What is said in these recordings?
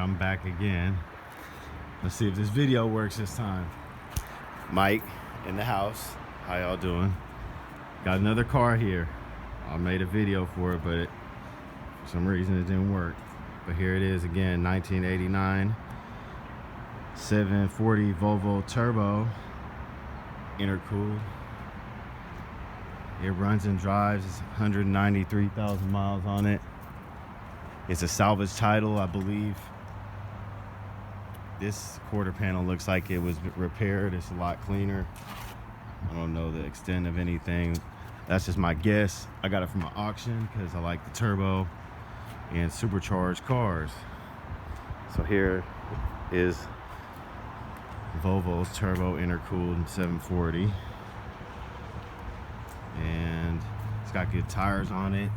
I'm back again. Let's see if this video works this time. Mike in the house. How y'all doing? Got another car here. I made a video for it, but for some reason it didn't work. But here it is again, 1989 740 Volvo Turbo, intercooled. It runs and drives. It's 193,000 miles on it. It's a salvage title, I believe. This quarter panel looks like it was repaired. It's a lot cleaner. I don't know the extent of anything. That's just my guess. I got it from an auction because I like the turbo and supercharged cars. So here is Volvo's turbo intercooled 740. And it's got good tires on it,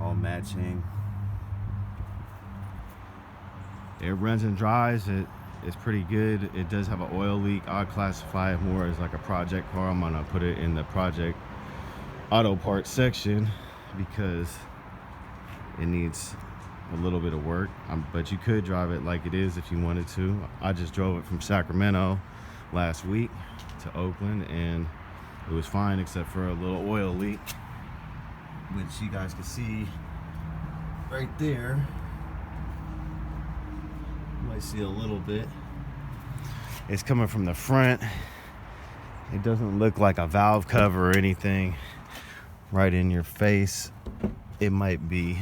all matching. It runs and drives. It's pretty good. It does have an oil leak. I'd classify it more as like a project car. I'm gonna put it in the project auto parts section because it needs a little bit of work. But you could drive it like it is if you wanted to. I just drove it from Sacramento last week to Oakland, and it was fine except for a little oil leak, which you guys can see right there. You might see a little bit. It's coming from the front. It doesn't look like a valve cover or anything right in your face. It might be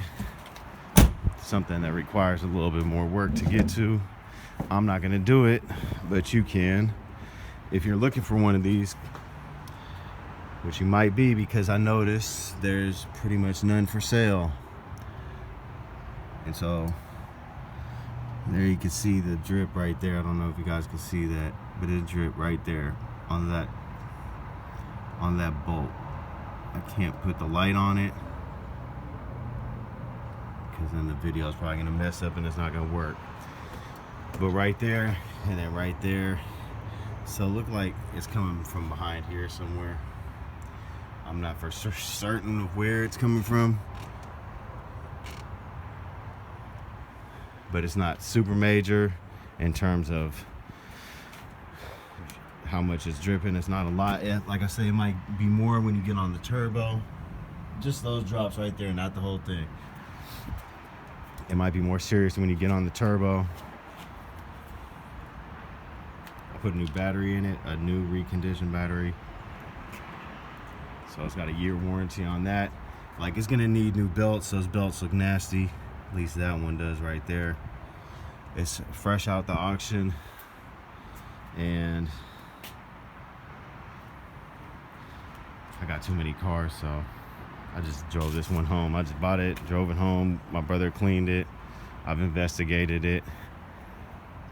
something that requires a little bit more work to get to. I'm not gonna do it, but you can. If you're looking for one of these, which you might be, because I noticed there's pretty much none for sale. And so there you can see the drip right there. I don't know if you guys can see that, but it drip right there on that bolt. I can't put the light on it because then the video is probably gonna mess up and it's not gonna work. But right there, and then right there. So it look like it's coming from behind here somewhere. I'm not for certain of where it's coming from, but it's not super major in terms of how much it's dripping. It's not a lot. Like I say, it might be more when you get on the turbo. Just those drops right there, not the whole thing. It might be more serious when you get on the turbo. I put a new battery in it, a new reconditioned battery. So it's got a year warranty on that. Like, it's gonna need new belts. Those belts look nasty. At least that one does right there. It's fresh out the auction. And I got too many cars, so I just drove this one home. I just bought it, drove it home. My brother cleaned it. I've investigated it.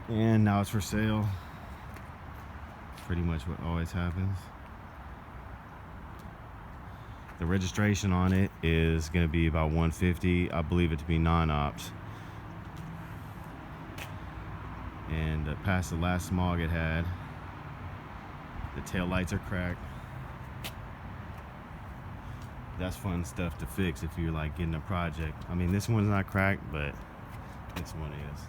And now it's for sale. Pretty much what always happens. The registration on it is going to be about $150. I believe it to be non-ops. And past the last smog it had. The tail lights are cracked. That's fun stuff to fix if you're like getting a project. I mean, this one's not cracked, but this one is.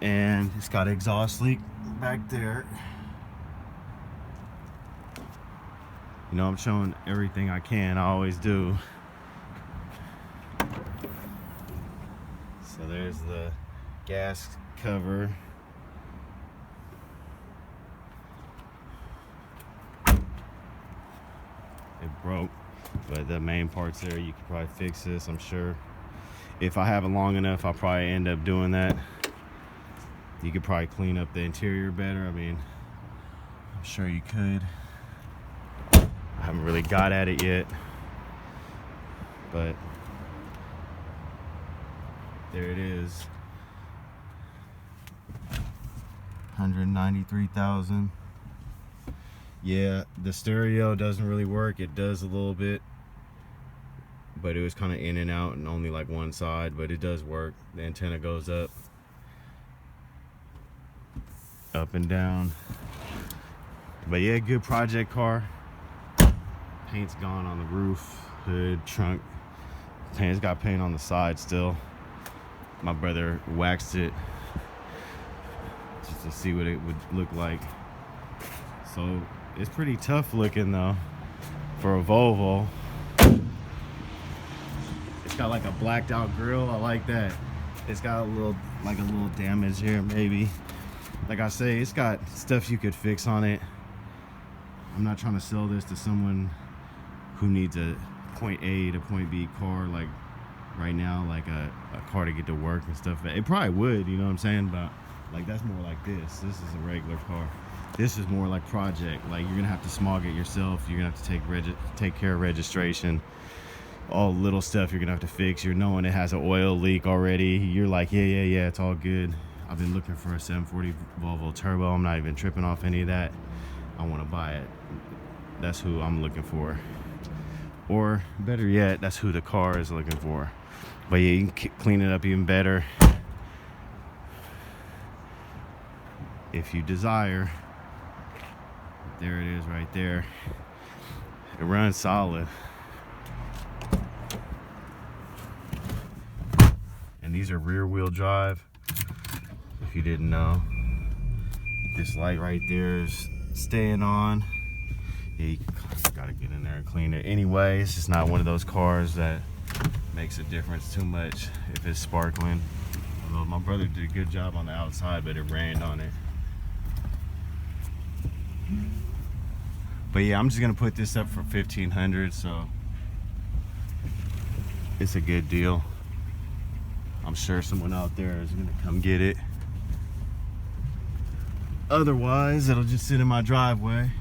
And it's got an exhaust leak back there. You know, I'm showing everything I can. I always do. So there's the gas cover. It broke, but the main parts there, you could probably fix this, I'm sure. If I have it long enough, I'll probably end up doing that. You could probably clean up the interior better. I mean, I'm sure you could. I haven't really got at it yet, but there it is. 193,000. Yeah, the stereo doesn't really work. It does a little bit, but it was kind of in and out and only like one side, but it does work. The antenna goes up and down. But yeah, good project car. Paint's gone on the roof, hood, trunk, paint. It's got paint on the side still. My brother waxed it just to see what it would look like. So it's pretty tough looking though for a Volvo. It's got like a blacked out grill. I like that. It's got a little damage here maybe. Like I say, it's got stuff you could fix on it. I'm not trying to sell this to someone who needs a point A to point B car like right now, like a car to get to work and stuff. It probably would, you know what I'm saying? But like that's more like this. This is a regular car. This is more like project. Like you're gonna have to smog it yourself. You're gonna have to take care of registration. All little stuff you're gonna have to fix. You're knowing it has an oil leak already. You're like, yeah, it's all good. I've been looking for a 740 Volvo Turbo. I'm not even tripping off any of that. I want to buy it. That's who I'm looking for. Or better yet, that's who the car is looking for. But yeah, you can clean it up even better if you desire. There it is right there. It runs solid. And these are rear wheel drive, if you didn't know. This light right there is staying on. Yeah, you gotta get in there and clean it. Anyway, it's just not one of those cars that makes a difference too much if it's sparkling. Although my brother did a good job on the outside, but it rained on it. But yeah, I'm just gonna put this up for $1,500, so it's a good deal. I'm sure someone out there is gonna come get it. Otherwise, it'll just sit in my driveway.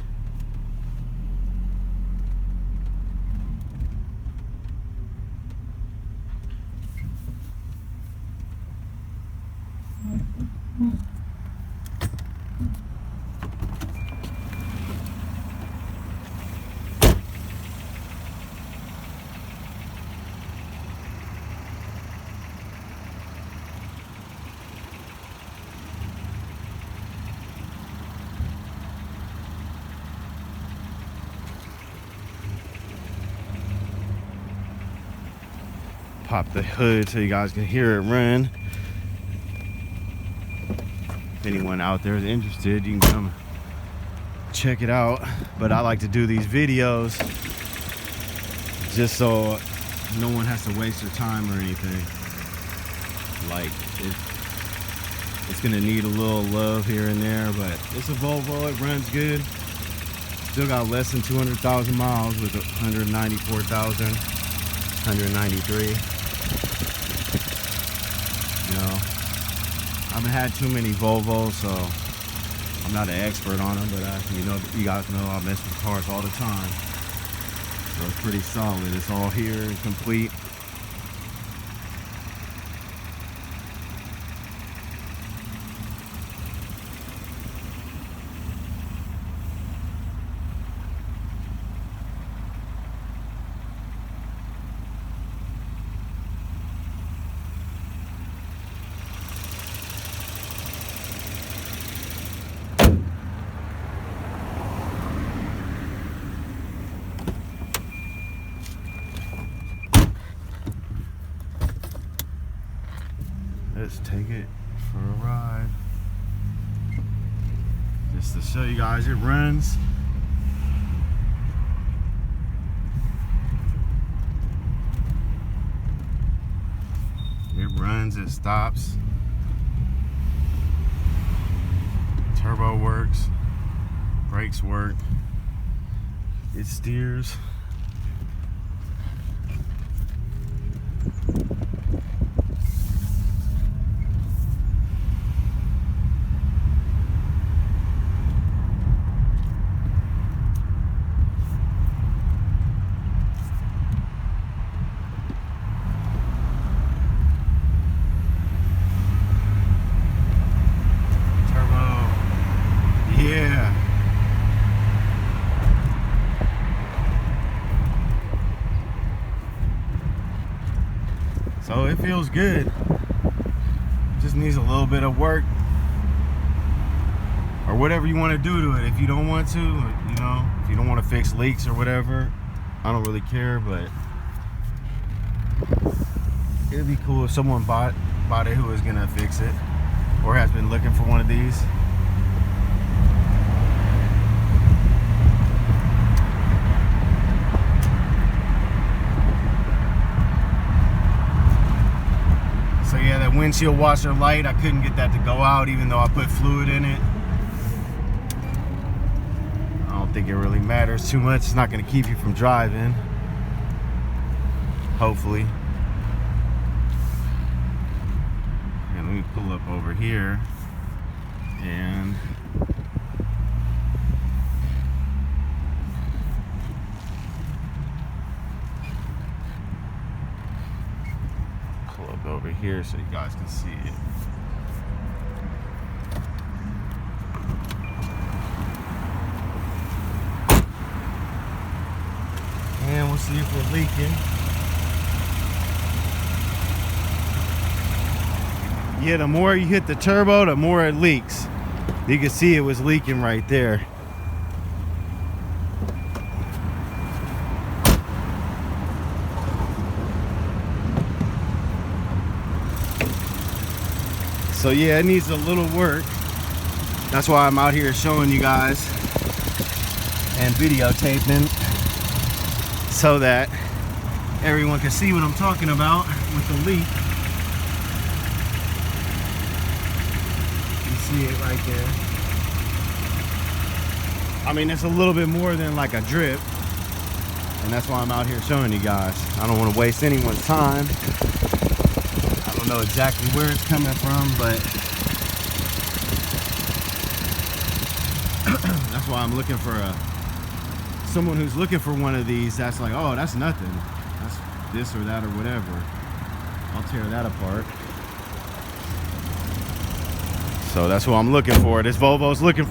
Pop the hood so you guys can hear it run. If anyone out there is interested, you can come check it out. But I like to do these videos just so no one has to waste their time or anything. Like it's gonna need a little love here and there, but it's a Volvo, it runs good. Still got less than 200,000 miles with 194,000, 193. You know, I haven't had too many Volvos, so I'm not an expert on them, but you know, you guys know I mess with cars all the time. So it's pretty solid. It's all here and complete. Let's take it for a ride. Just to show you guys it runs. It runs, it stops. Turbo works. Brakes work. It steers. Yeah. So it feels good. Just needs a little bit of work. Or whatever you want to do to it. If you don't want to, you know, if you don't want to fix leaks or whatever, I don't really care, but It'd be cool if someone bought it who was gonna fix it or has been looking for one of these. So yeah, that windshield washer light, I couldn't get that to go out even though I put fluid in it. I don't think it really matters too much. It's not gonna keep you from driving, hopefully. And let me pull up over here and over here so you guys can see it. And we'll see if we're leaking. Yeah, the more you hit the turbo, the more it leaks. You can see it was leaking right there. So yeah, it needs a little work. That's why I'm out here showing you guys and videotaping so that everyone can see what I'm talking about with the leak. You see it right there. I mean, it's a little bit more than like a drip, and that's why I'm out here showing you guys. I don't want to waste anyone's time. I don't know exactly where it's coming from, but that's why I'm looking for someone who's looking for one of these that's like, oh, that's nothing. That's this or that or whatever. I'll tear that apart. So that's what I'm looking for. This Volvo's looking for.